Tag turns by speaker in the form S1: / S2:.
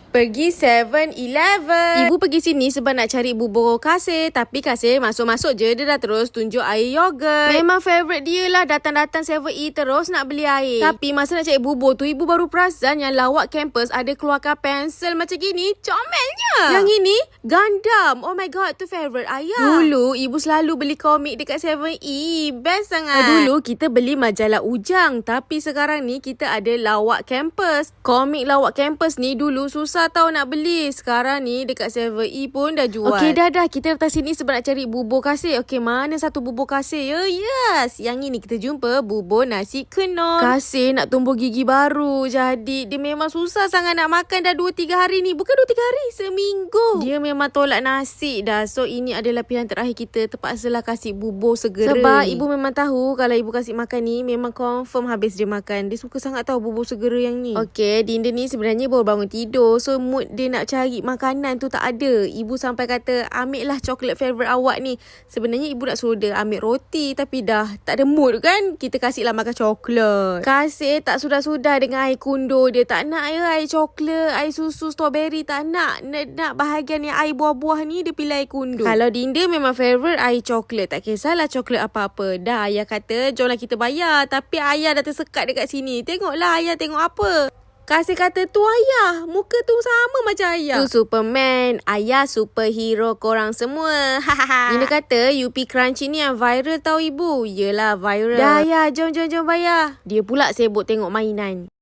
S1: Pergi 7-Eleven. Ibu pergi sini sebab nak cari bubur kasih. Tapi kasih masuk-masuk je, dia dah terus tunjuk air yogurt. Memang favourite dia lah, datang-datang 7E terus nak beli air. Tapi masa nak cari bubur tu, ibu baru perasan yang lawak kampus ada keluarkan pensel macam gini. Comelnya. Yang ini Gundam. Oh my god, tu favourite ayah. Dulu ibu selalu beli komik dekat 7E. Best sangat. Dulu kita beli majalah Ujang. Tapi sekarang ni kita ada lawak kampus. Komik lawak kampus ni dulu susah tahu nak beli. Sekarang ni dekat 7E pun dah jual. Okey dah. Kita datang sini sebab nak cari bubur kasih. Okey, mana satu bubur kasih ya? Yes. Yang ini kita jumpa bubur nasi kenor. Kasih nak tumbuh gigi baru. Jadi dia memang susah sangat nak makan dah 2-3 hari ni. Bukan 2-3 hari, seminggu. Dia memang tolak nasi dah. So ini adalah pilihan terakhir kita. Terpaksalah kasih bubur segera. Sebab ibu memang tahu kalau ibu kasih makan ni memang confirm habis dia makan. Dia suka sangat tahu bubur segera yang ni. Okey, Dinda ni sebenarnya baru bangun tidur. So mood dia nak cari makanan tu tak ada. Ibu sampai kata, ambil lah coklat favourite awak ni. Sebenarnya ibu nak suruh dia ambil roti. Tapi dah tak ada mood kan. Kita kasih lah makan coklat. Kasih tak sudah-sudah dengan air kundur dia. Tak nak ya air coklat, air susu strawberry. Tak nak. Nak bahagian yang air buah-buah ni dia pilih air kundur. Kalau Dinda memang favourite air coklat. Tak kisahlah coklat apa-apa. Dah ayah kata jomlah kita bayar. Tapi ayah dah tersekat dekat sini. Tengoklah ayah tengok apa. Kasih kata tu ayah. Muka tu sama macam ayah. Tu Superman. Ayah superhero korang semua. Hahaha. Dinda kata UP Crunchy ni yang viral tau ibu. Yelah viral. Dah ayah. Jom bayar. Dia pula sibuk tengok mainan.